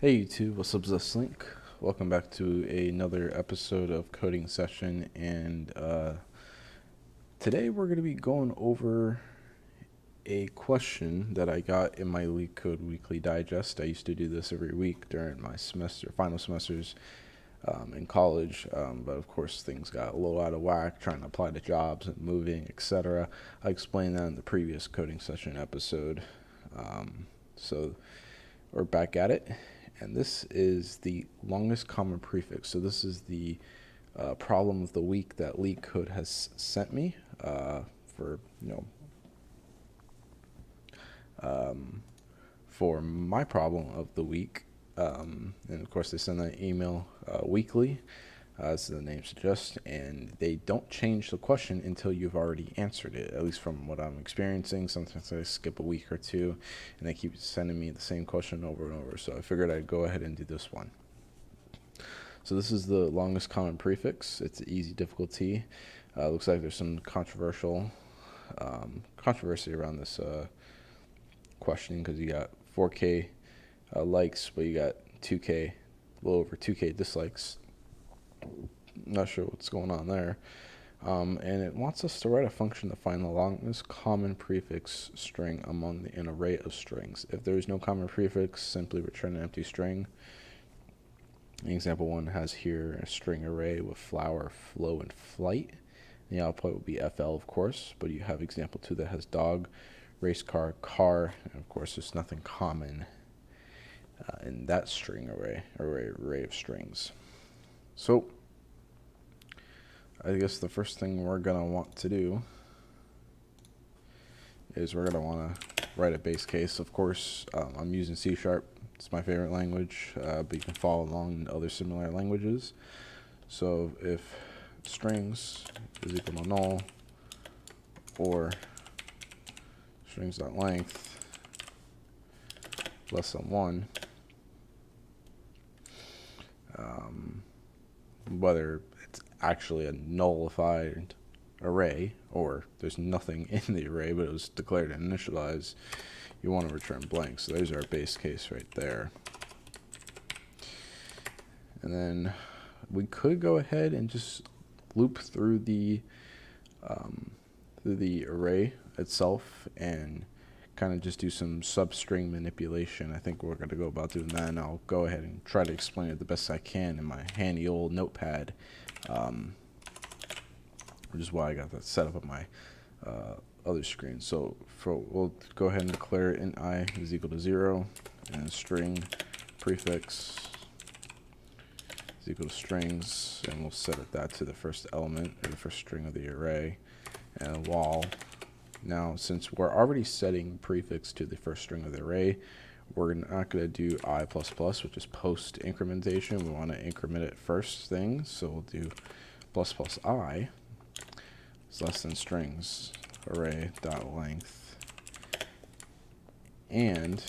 Hey YouTube, what's up, this Link? Welcome back to another episode of Coding Session, and today we're going to be going over a question that I got in my Leetcode Weekly Digest. I used to do this every week during my final semesters in college, but of course things got a little out of whack trying to apply to jobs and moving, etc. I explained that in the previous Coding Session episode, so we're back at it. And this is the longest common prefix. So this is the problem of the week that Leetcode has sent me for for my problem of the week. And of course, they send that email weekly, as the name suggests, and they don't change the question until you've already answered it, at least from what I'm experiencing. Sometimes I skip a week or two, and they keep sending me the same question over and over, so I figured I'd go ahead and do this one. So this is the longest common prefix. It's easy difficulty. Looks like there's some controversy around this questioning, because you got 4K likes, but you got 2K, a little over 2K dislikes. Not sure what's going on there. And it wants us to write a function to find the longest common prefix string among an array of strings. If there is no common prefix, simply return an empty string. Example 1 has here a string array with flower, flow, and flight. The output would be FL, of course, but you have example 2 that has dog, race car, car, and of course there's nothing common in that string array of strings. So I guess the first thing we're going to want to do is we're going to want to write a base case. Of course, I'm using C#. It's my favorite language, but you can follow along in other similar languages. So if strings is equal to null, or strings.length less than 1, whether it's actually a nullified array or there's nothing in the array but it was declared and initialized, you want to return blank. So there's our base case right there. And then we could go ahead and just loop through the array itself and kind of just do some substring manipulation. I think we're going to go about doing that, and I'll go ahead and try to explain it the best I can in my handy old notepad, which is why I got that set up on my other screen. So we'll go ahead and declare int I is equal to 0, and string prefix is equal to strings, and we'll set that to the first element, or the first string of the array, and while. Now, since we're already setting prefix to the first string of the array, we're not going to do I++, which is post incrementation. We want to increment it first thing, so we'll do ++I is less than strings array.length and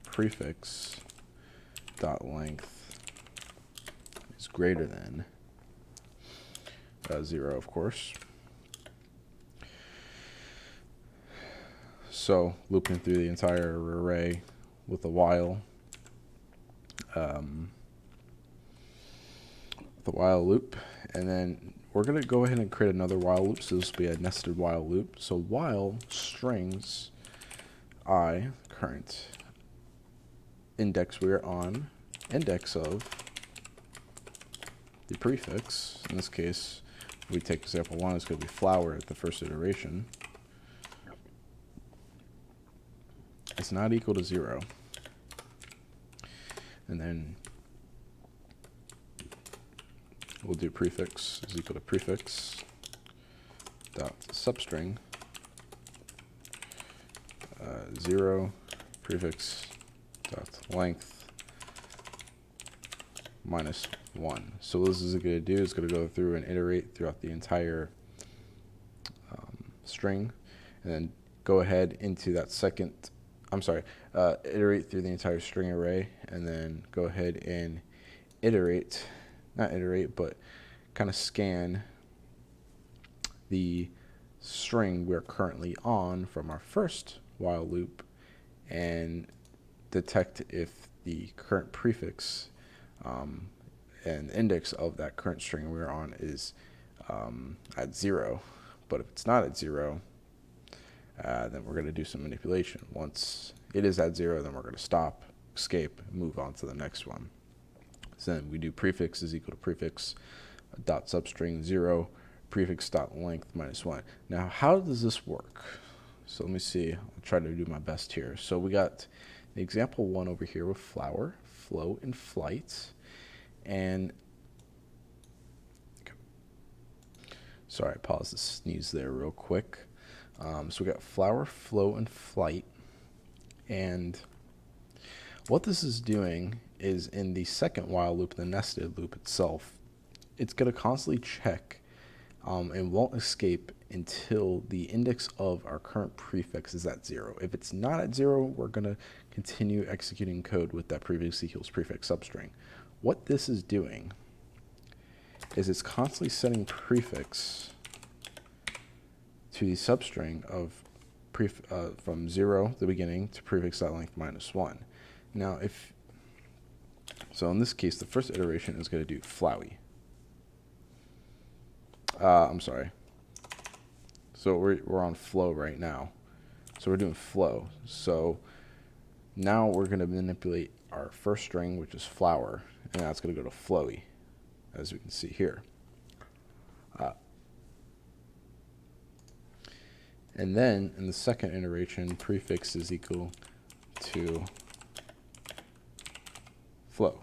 prefix.length is greater than 0, of course. So looping through the entire array with a while, loop, and then we're going to go ahead and create another while loop. So this will be a nested while loop. So while strings I, current index we are on, index of the prefix, in this case we take example 1, it's going to be flower at the first iteration, it's not equal to 0. And then we'll do prefix is equal to prefix dot substring 0 prefix dot length minus 1. So what this is going to do is going to go through and iterate throughout the entire string, and then go ahead into that second. Iterate through the entire string array, and then go ahead and but kind of scan the string we're currently on from our first while loop and detect if the current prefix and index of that current string we're on is at 0. But if it's not at 0, then we're going to do some manipulation. Once it is at 0, then we're going to stop, escape, and move on to the next one. So then we do prefix is equal to prefix dot substring 0, prefix dot length -1. Now, how does this work? So let me see. I'll try to do my best here. So we got the example 1 over here with flower, flow, and flight. And sorry, I paused to sneeze there real quick. So we got flower, flow, and flight. And what this is doing is in the second while loop, the nested loop itself, it's going to constantly check and won't escape until the index of our current prefix is at 0. If it's not at 0, we're going to continue executing code with that prefix equals prefix substring. What this is doing is it's constantly setting prefix to the substring of from 0, the beginning, to prefix.length -1. Now, so in this case, the first iteration is going to do flowy. I'm sorry. So we're on flow right now. So we're doing flow. So now we're going to manipulate our first string, which is flower, and that's going to go to flowy, as we can see here. And then in the second iteration, prefix is equal to flow.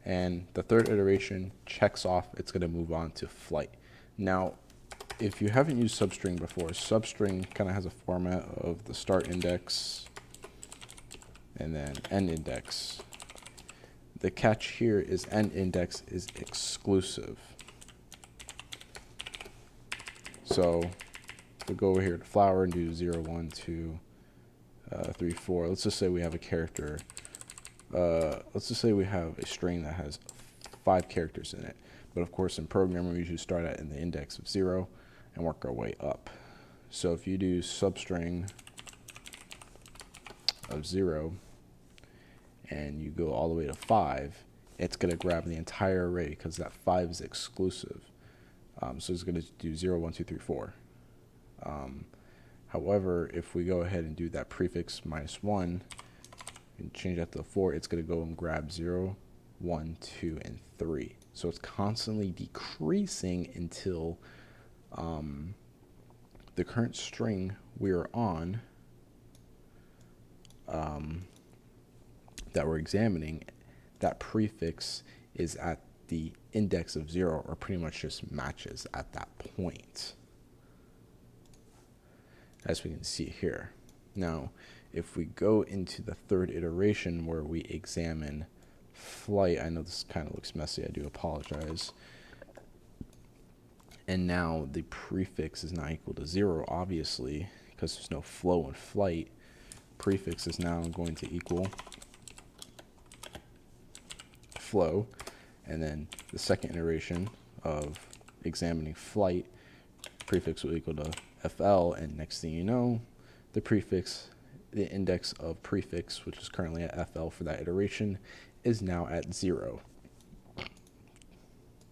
And the third iteration checks off, it's going to move on to flight. Now, if you haven't used substring before, substring kind of has a format of the start index and then end index. The catch here is end index is exclusive. So we go over here to flower and do 0, 1, 2, 3, 4. Let's just say we have a character. Let's just say we have a string that has 5 characters in it. But of course, in programming, we usually start at in the index of 0 and work our way up. So if you do substring of 0 and you go all the way to 5, it's going to grab the entire array because that 5 is exclusive. So it's going to do 0, 1, 2, 3, 4. However, if we go ahead and do that prefix -1 and change that to 4, it's going to go and grab 0, 1, 2, and 3. So it's constantly decreasing until the current string we're on that we're examining, that prefix is at the index of 0 or pretty much just matches at that point, as we can see here. Now, if we go into the third iteration where we examine flight, I know this kind of looks messy, I do apologize. And now the prefix is not equal to 0, obviously, because there's no flow in flight. Prefix is now going to equal flow. And then the second iteration of examining flight, prefix will equal to FL, and next thing you know, the prefix, the index of prefix, which is currently at FL for that iteration, is now at 0,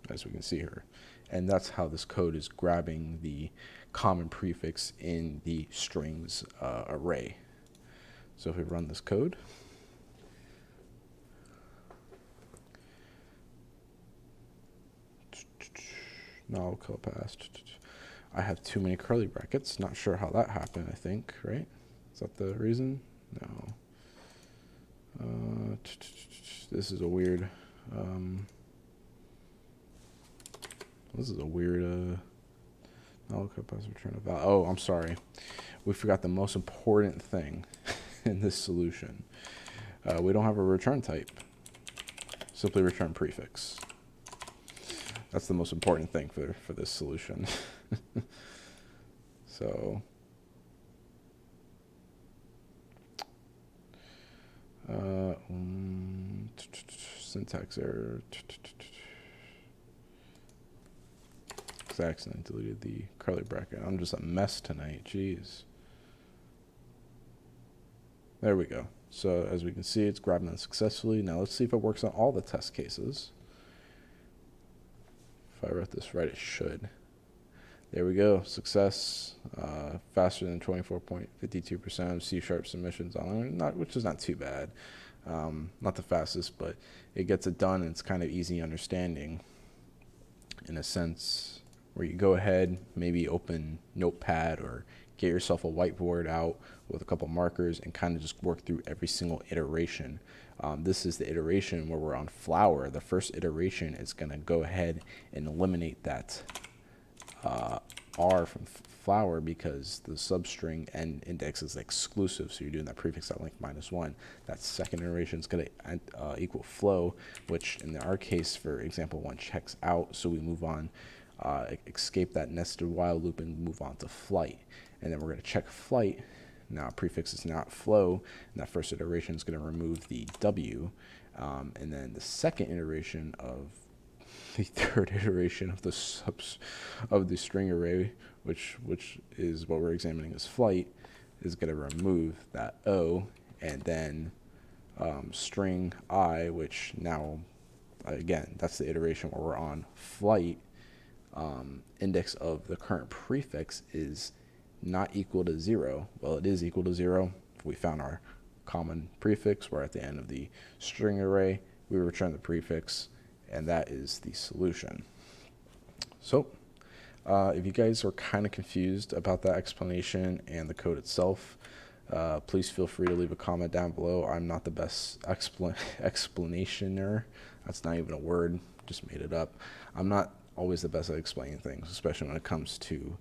as we can see here. And that's how this code is grabbing the common prefix in the strings array. So if we run this code, null code passed. I have too many curly brackets. Not sure how that happened, I think, right? Is that the reason? No. This is a weird, null code pass return a value. Oh, I'm sorry. We forgot the most important thing in this solution. We don't have a return type. Simply return prefix. That's the most important thing for this solution. So, syntax error. Because I accidentally deleted the curly bracket. I'm just a mess tonight. Jeez. There we go. So as we can see, it's grabbing that successfully. Now let's see if it works on all the test cases. If I wrote this right, it should. There we go. Success. Faster than 24.52% of C# submissions on, which is not too bad. Not the fastest, but it gets it done, and it's kind of easy understanding in a sense where you go ahead, maybe open Notepad or get yourself a whiteboard out with a couple markers and kind of just work through every single iteration. This is the iteration where we're on flower. The first iteration is going to go ahead and eliminate that R from flower because the substring and index is exclusive, so you're doing that prefix.length -1. That second iteration is going to equal flow, which in our case, for example 1, checks out, so we move on, escape that nested while loop and move on to flight. And then we're going to check flight. Now prefix is not flow, and that first iteration is going to remove the W, and then the second iteration of the third iteration of the string array, which is what we're examining as flight, is going to remove that O, and then string I, which now, again, that's the iteration where we're on flight. Index of the current prefix is not equal to 0. Well, it is equal to 0. If we found our common prefix, we're at the end of the string array, we return the prefix, and that is the solution. So if you guys are kind of confused about that explanation and the code itself, please feel free to leave a comment down below. I'm not the best explanationer. That's not even a word, just made it up. I'm not always the best at explaining things, especially when it comes to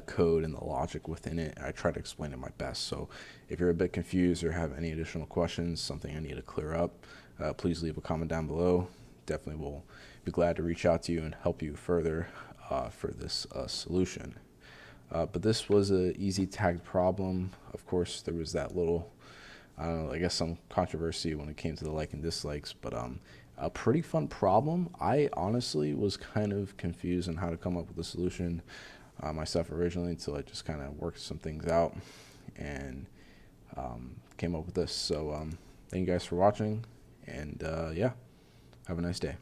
code and the logic within it. I try to explain it my best. So if you're a bit confused or have any additional questions, something I need to clear up, please leave a comment down below. Definitely will be glad to reach out to you and help you further for this solution. But this was an easy tagged problem. Of course, there was that little, I guess some controversy when it came to the like and dislikes, but a pretty fun problem. I honestly was kind of confused on how to come up with a solution myself originally until I just kind of worked some things out and came up with this. So thank you guys for watching, and yeah, have a nice day.